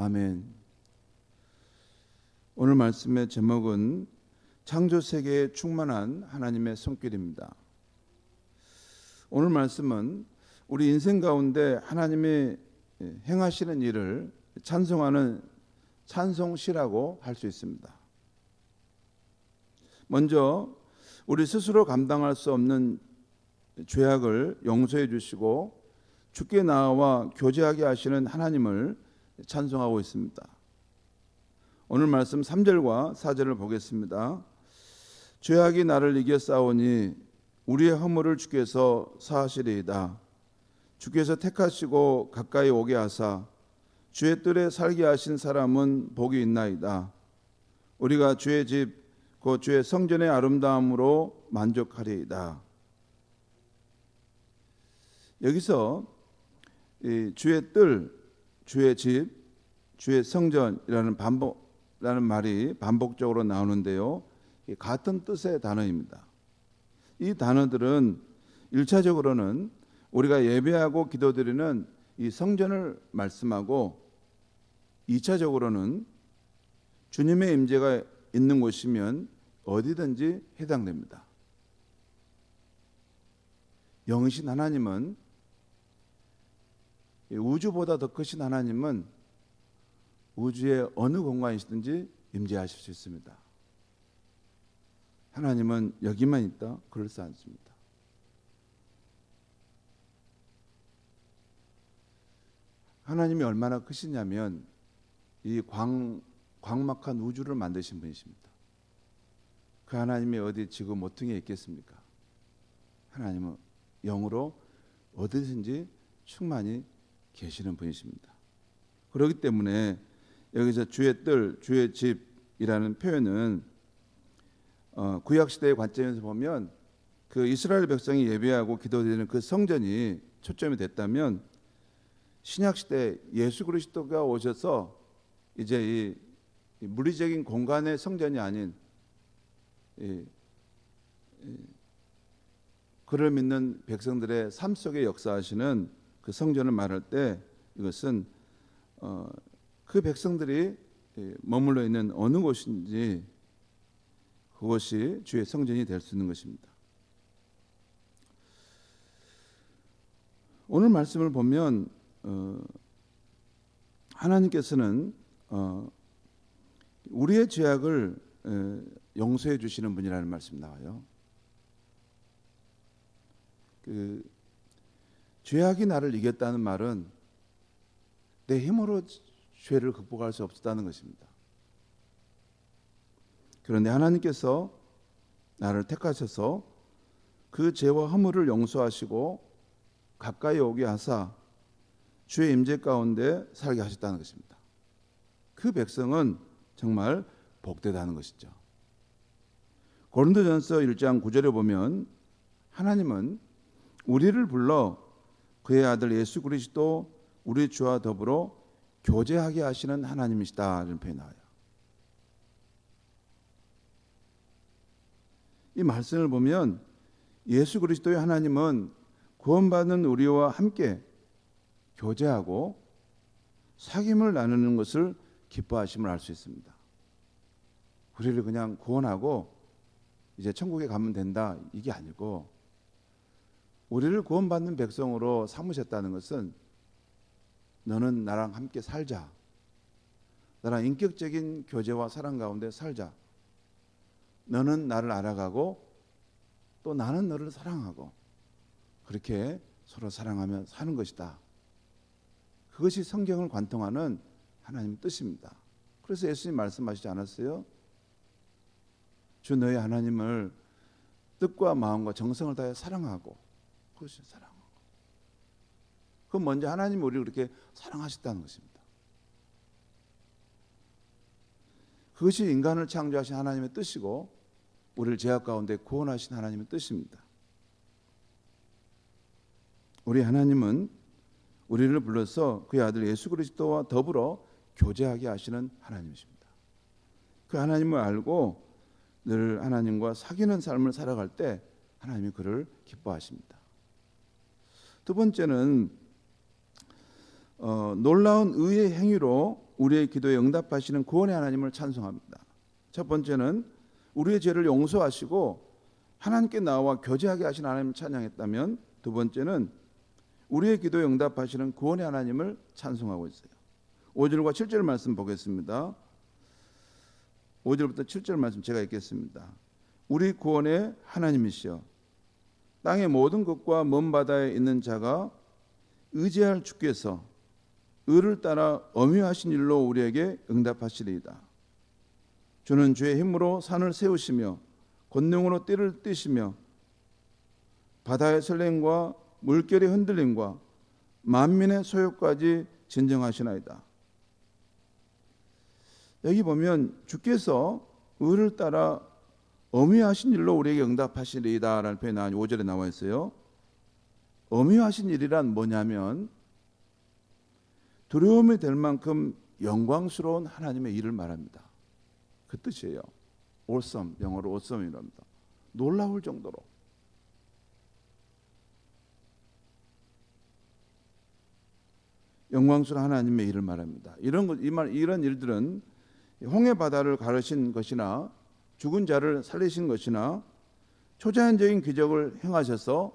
아멘. 오늘 말씀의 제목은 창조 세계에 충만한 하나님의 손길입니다. 오늘 말씀은 우리 인생 가운데 하나님이 행하시는 일을 찬송하는 찬송시라고 할 수 있습니다. 먼저 우리 스스로 감당할 수 없는 죄악을 용서해 주시고 주께 나와 교제하게 하시는 하나님을 찬송하고 있습니다. 오늘 말씀 3절과 4절을 보겠습니다. 죄악이 나를 이겨 싸우니 우리의 허물을 주께서 사하시리이다. 주께서 택하시고 가까이 오게 하사 주의 뜰에 살게 하신 사람은 복이 있나이다. 우리가 주의 집 곧 주의 성전의 아름다움으로 만족하리이다. 여기서 이 주의 뜰, 주의 집, 주의 성전이라는 말이 반복적으로 나오는데요. 같은 뜻의 단어입니다. 이 단어들은 1차적으로는 우리가 예배하고 기도드리는 이 성전을 말씀하고 2차적으로는 주님의 임재가 있는 곳이면 어디든지 해당됩니다. 영이신 하나님은, 우주보다 더 크신 하나님은 우주의 어느 공간이시든지 임재하실 수 있습니다. 하나님은 여기만 있다? 그렇지 않습니다. 하나님이 얼마나 크시냐면 이 광막한 우주를 만드신 분이십니다. 그 하나님이 어디 지구 모퉁이에 있겠습니까? 하나님은 영으로 어디든지 충만히 계시는 분이십니다. 그렇기 때문에 여기서 주의 뜰, 주의 집이라는 표현은 구약시대의 관점에서 보면 그 이스라엘 백성이 예배하고 기도드리는 그 성전이 초점이 됐다면, 신약시대 예수 그리스도가 오셔서 이제 이 물리적인 공간의 성전이 아닌 그를 믿는 백성들의 삶 속에 역사하시는 그 성전을 말할 때, 이것은 그 백성들이 머물러 있는 어느 곳인지 그것이 주의 성전이 될 수 있는 것입니다. 오늘 말씀을 보면 하나님께서는 우리의 죄악을 용서해 주시는 분이라는 말씀이 나와요. 그 죄악이 나를 이겼다는 말은 내 힘으로 죄를 극복할 수 없었다는 것입니다. 그런데 하나님께서 나를 택하셔서 그 죄와 허물을 용서하시고 가까이 오게 하사 주의 임재 가운데 살게 하셨다는 것입니다. 그 백성은 정말 복되다는 것이죠. 고린도전서 1장 9절에 보면 하나님은 우리를 불러 그의 아들 예수 그리스도 우리 주와 더불어 교제하게 하시는 하나님이시다 이런 표현이 나와요. 이 말씀을 보면 예수 그리스도의 하나님은 구원받는 우리와 함께 교제하고 사귐을 나누는 것을 기뻐하심을 알 수 있습니다. 우리를 그냥 구원하고 이제 천국에 가면 된다, 이게 아니고 우리를 구원받는 백성으로 삼으셨다는 것은 너는 나랑 함께 살자, 나랑 인격적인 교제와 사랑 가운데 살자, 너는 나를 알아가고 또 나는 너를 사랑하고 그렇게 서로 사랑하며 사는 것이다. 그것이 성경을 관통하는 하나님의 뜻입니다. 그래서 예수님 말씀하시지 않았어요? 주 너희 하나님을 뜻과 마음과 정성을 다해 사랑하고, 그것이 사랑하고. 그건 먼저 하나님이 우리를 그렇게 사랑하셨다는 것입니다. 그것이 인간을 창조하신 하나님의 뜻이고 우리를 죄악 가운데 구원하신 하나님의 뜻입니다. 우리 하나님은 우리를 불러서 그의 아들 예수 그리스도와 더불어 교제하게 하시는 하나님이십니다. 그 하나님을 알고 늘 하나님과 사귀는 삶을 살아갈 때 하나님이 그를 기뻐하십니다. 두 번째는 놀라운 의의 행위로 우리의 기도에 응답하시는 구원의 하나님을 찬송합니다. 첫 번째는 우리의 죄를 용서하시고 하나님께 나와 교제하게 하신 하나님을 찬양했다면, 두 번째는 우리의 기도에 응답하시는 구원의 하나님을 찬송하고 있어요. 5절과 7절 말씀 보겠습니다. 5절부터 7절 말씀 제가 읽겠습니다. 우리 구원의 하나님이시여, 땅의 모든 것과 먼 바다에 있는 자가 의지할 주께서 의를 따라 엄유하신 일로 우리에게 응답하시리이다. 주는 주의 힘으로 산을 세우시며 권능으로 띠를 띠시며 바다의 설렘과 물결의 흔들림과 만민의 소욕까지 진정하시나이다. 여기 보면 주께서 의를 따라 엄유하신 일로 우리에게 응답하시리이다 라는 표현이 5절에 나와 있어요. 엄유하신 일이란 뭐냐면 두려움이 될 만큼 영광스러운 하나님의 일을 말합니다. 그 뜻이에요. awesome, 영어로 awesome이랍니다. 놀라울 정도로. 영광스러운 하나님의 일을 말합니다. 이런 일들은 홍해 바다를 가르신 것이나 죽은 자를 살리신 것이나 초자연적인 기적을 행하셔서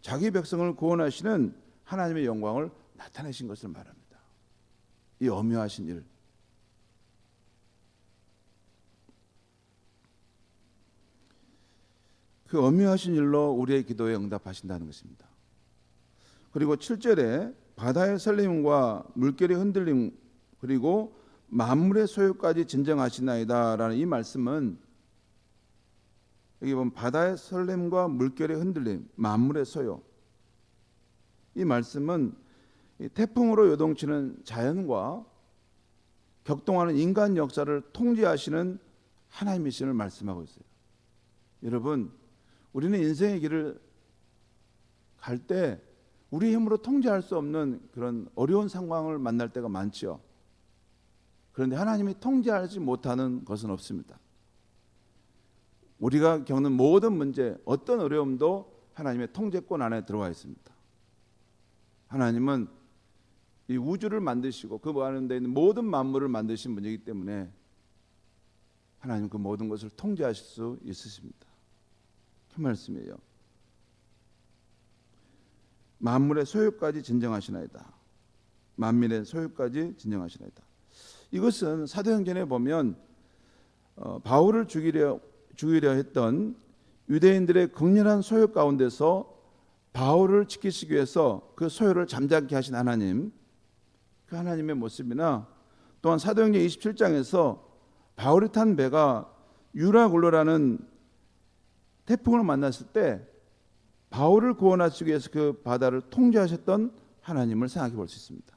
자기 백성을 구원하시는 하나님의 영광을 나타내신 것을 말합니다. 이 엄유하신 일. 그 엄유하신 일로 우리의 기도에 응답하신다는 것입니다. 그리고 7절에 바다의 설림과 물결의 흔들림 그리고 만물의 소유까지 진정하시나이다 라는 이 말씀은, 여기 보면 바다의 설렘과 물결의 흔들림, 만물의 소요, 이 말씀은 태풍으로 요동치는 자연과 격동하는 인간 역사를 통제하시는 하나님이심을 말씀하고 있어요. 여러분, 우리는 인생의 길을 갈 때 우리 힘으로 통제할 수 없는 그런 어려운 상황을 만날 때가 많죠. 그런데 하나님이 통제하지 못하는 것은 없습니다. 우리가 겪는 모든 문제, 어떤 어려움도 하나님의 통제권 안에 들어와 있습니다. 하나님은 이 우주를 만드시고 그 안에 있는 모든 만물을 만드신 분이기 때문에 하나님 그 모든 것을 통제하실 수 있으십니다. 그 말씀이에요. 만물의 소유까지 진정하시나이다. 만민의 소유까지 진정하시나이다. 이것은 사도행전에 보면 바울을 죽이려 했던 유대인들의 극렬한 소유 가운데서 바울을 지키시기 위해서 그 소유를 잠잠케 하신 하나님, 그 하나님의 모습이나, 또한 사도행전 27장에서 바울이 탄 배가 유라굴로라는 태풍을 만났을 때 바울을 구원하시기 위해서 그 바다를 통제하셨던 하나님을 생각해 볼 수 있습니다.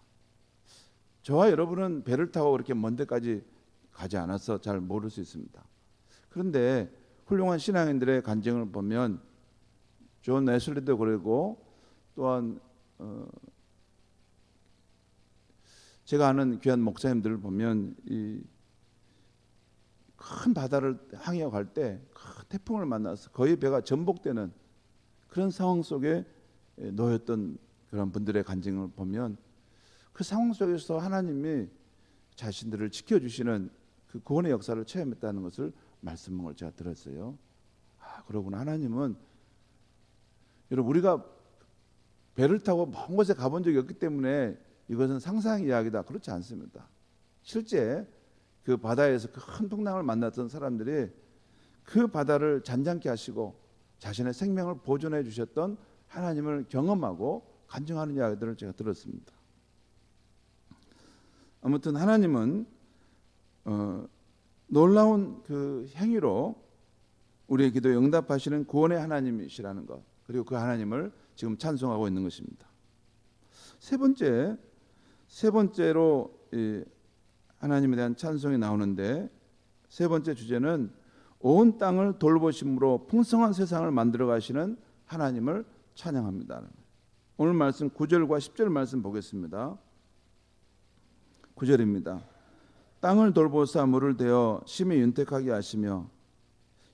저와 여러분은 배를 타고 그렇게 먼 데까지 가지 않아서 잘 모를 수 있습니다. 그런데 훌륭한 신앙인들의 간증을 보면 존 웨슬리도 그러고, 또한 제가 아는 귀한 목사님들을 보면 이 큰 바다를 항해하고 갈 때 큰 태풍을 만나서 거의 배가 전복되는 그런 상황 속에 놓였던 그런 분들의 간증을 보면 그 상황 속에서 하나님이 자신들을 지켜주시는 그 구원의 역사를 체험했다는 것을 말씀을 제가 들었어요. 그러구나. 하나님은, 여러분, 우리가 배를 타고 먼 곳에 가본 적이 없기 때문에 이것은 상상 이야기다, 그렇지 않습니다. 실제 그 바다에서 큰 풍랑을 만났던 사람들이 그 바다를 잔잔케 하시고 자신의 생명을 보존해 주셨던 하나님을 경험하고 간증하는 이야기들을 제가 들었습니다. 아무튼 하나님은 놀라운 그 행위로 우리의 기도에 응답하시는 구원의 하나님이시라는 것, 그리고 그 하나님을 지금 찬송하고 있는 것입니다. 세 번째로 하나님에 대한 찬송이 나오는데, 세 번째 주제는 온 땅을 돌보심으로 풍성한 세상을 만들어 가시는 하나님을 찬양합니다. 오늘 말씀 9절과 10절 말씀 보겠습니다. 9절입니다. 땅을 돌보사 물을 대어 심히 윤택하게 하시며,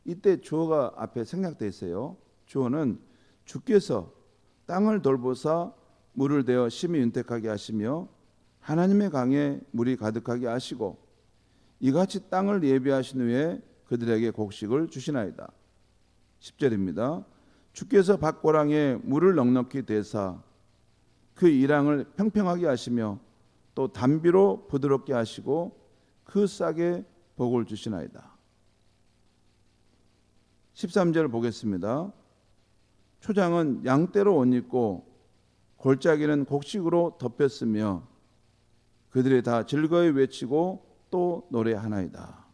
이때 주어가 앞에 생략되어 있어요. 주어는 주께서 땅을 돌보사 물을 대어 심히 윤택하게 하시며 하나님의 강에 물이 가득하게 하시고 이같이 땅을 예비하신 후에 그들에게 곡식을 주시나이다. 10절입니다. 주께서 밭고랑에 물을 넉넉히 대사 그 이랑을 평평하게 하시며 또 담비로 부드럽게 하시고 그 싹에 복을 주시나이다. 13절 보겠습니다. 초장은 양떼로 옷 입고 골짜기는 곡식으로 덮였으며 그들이 다 즐거이 외치고 또 노래하나이다.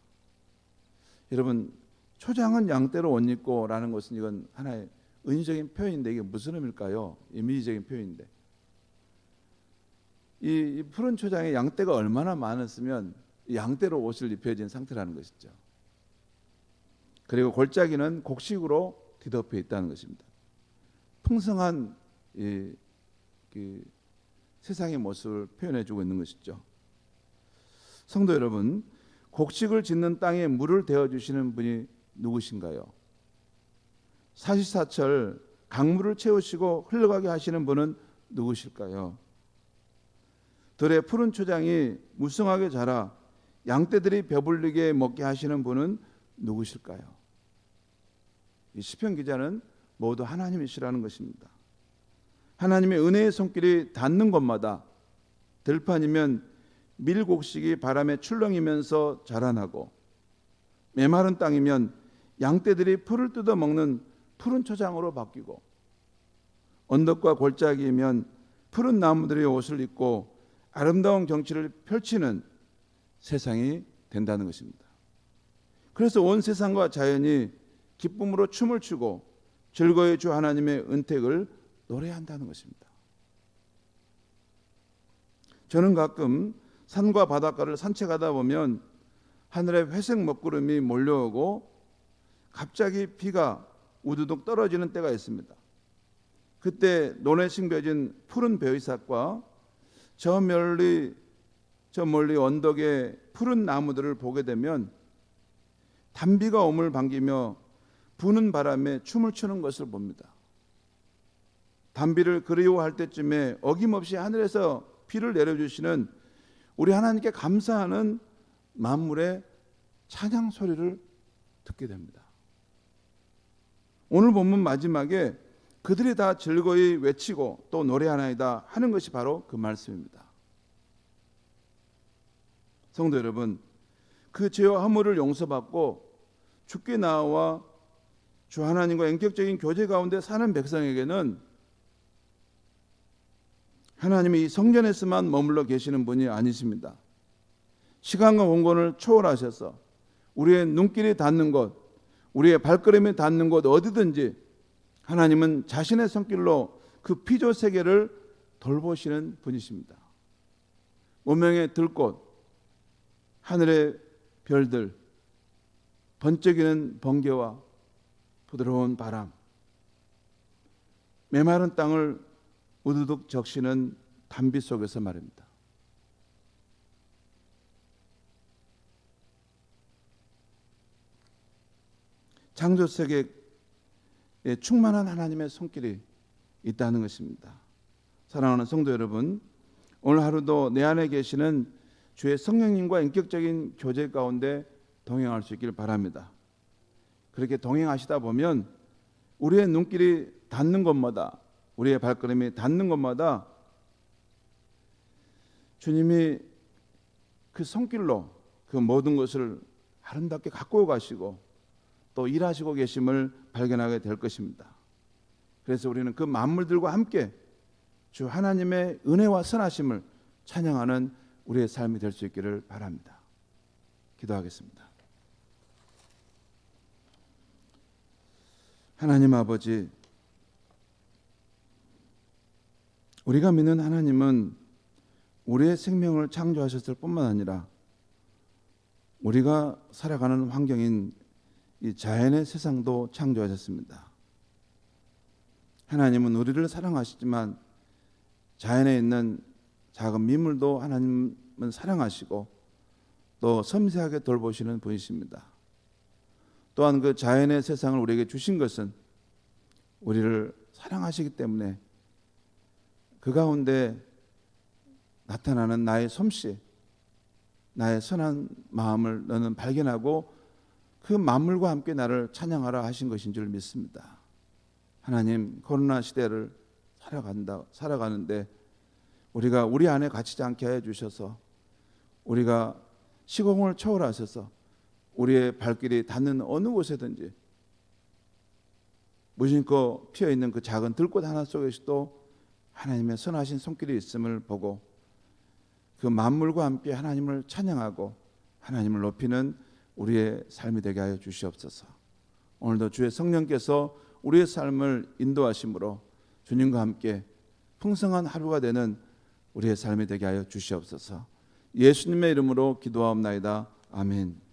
여러분, 초장은 양떼로 옷 입고 라는 것은 이건 하나의 은유적인 표현인데 이게 무슨 의미일까요? 이미지적인 표현인데 이 푸른 초장에 양떼가 얼마나 많았으면 양떼로 옷을 입혀진 상태라는 것이죠. 그리고 골짜기는 곡식으로 뒤덮여 있다는 것입니다. 풍성한 세상의 모습을 표현해주고 있는 것이죠. 성도 여러분, 곡식을 짓는 땅에 물을 대어주시는 분이 누구신가요? 사시사철 강물을 채우시고 흘러가게 하시는 분은 누구실까요? 들의 푸른 초장이 무성하게 자라 양떼들이 배불리게 먹게 하시는 분은 누구실까요? 이 시편 기자는 모두 하나님이시라는 것입니다. 하나님의 은혜의 손길이 닿는 곳마다 들판이면 밀곡식이 바람에 출렁이면서 자라나고 메마른 땅이면 양떼들이 풀을 뜯어 먹는 푸른 초장으로 바뀌고 언덕과 골짜기이면 푸른 나무들이 옷을 입고 아름다운 경치를 펼치는 세상이 된다는 것입니다. 그래서 온 세상과 자연이 기쁨으로 춤을 추고 즐거이 주 하나님의 은택을 노래한다는 것입니다. 저는 가끔 산과 바닷가를 산책하다 보면 하늘에 회색 먹구름이 몰려오고 갑자기 비가 우두둑 떨어지는 때가 있습니다. 그때 논에 심겨진 푸른 벼이삭과 저 멀리 언덕의 푸른 나무들을 보게 되면 단비가 오물 반기며 부는 바람에 춤을 추는 것을 봅니다. 단비를 그리워할 때쯤에 어김없이 하늘에서 비를 내려주시는 우리 하나님께 감사하는 만물의 찬양 소리를 듣게 됩니다. 오늘 본문 마지막에 그들이 다 즐거이 외치고 또 노래하나이다 하는 것이 바로 그 말씀입니다. 성도 여러분, 그 죄와 허물을 용서받고 주께 나와 주 하나님과 인격적인 교제 가운데 사는 백성에게는 하나님이 이 성전에서만 머물러 계시는 분이 아니십니다. 시간과 공간을 초월하셔서 우리의 눈길이 닿는 곳, 우리의 발걸음이 닿는 곳 어디든지 하나님은 자신의 손길로 그 피조 세계를 돌보시는 분이십니다. 무명의 들꽃, 하늘의 별들, 번쩍이는 번개와 부드러운 바람, 메마른 땅을 우두둑 적시는 단비 속에서 말입니다. 창조 세계에 충만한 하나님의 손길이 있다는 것입니다. 사랑하는 성도 여러분, 오늘 하루도 내 안에 계시는 주의 성령님과 인격적인 교제 가운데 동행할 수 있기를 바랍니다. 그렇게 동행하시다 보면 우리의 눈길이 닿는 곳마다, 우리의 발걸음이 닿는 곳마다 주님이 그 손길로 그 모든 것을 아름답게 가꾸어 가시고 또 일하시고 계심을 발견하게 될 것입니다. 그래서 우리는 그 만물들과 함께 주 하나님의 은혜와 선하심을 찬양하는 우리의 삶이 될 수 있기를 바랍니다. 기도하겠습니다. 하나님 아버지, 우리가 믿는 하나님은 우리의 생명을 창조하셨을 뿐만 아니라 우리가 살아가는 환경인 이 자연의 세상도 창조하셨습니다. 하나님은 우리를 사랑하시지만 자연에 있는 작은 미물도 하나님은 사랑하시고 또 섬세하게 돌보시는 분이십니다. 또한 그 자연의 세상을 우리에게 주신 것은 우리를 사랑하시기 때문에 그 가운데 나타나는 나의 솜씨, 나의 선한 마음을 너는 발견하고 그 만물과 함께 나를 찬양하라 하신 것인 줄 믿습니다. 하나님, 코로나 시대를 살아가는데 우리가 우리 안에 갇히지 않게 해 주셔서 우리가 시공을 초월하셔서 우리의 발길이 닿는 어느 곳에든지 무심코 피어있는 그 작은 들꽃 하나 속에서도 하나님의 선하신 손길이 있음을 보고 그 만물과 함께 하나님을 찬양하고 하나님을 높이는 우리의 삶이 되게 하여 주시옵소서. 오늘도 주의 성령께서 우리의 삶을 인도하심으로 주님과 함께 풍성한 하루가 되는 우리의 삶이 되게 하여 주시옵소서. 예수님의 이름으로 기도하옵나이다. 아멘.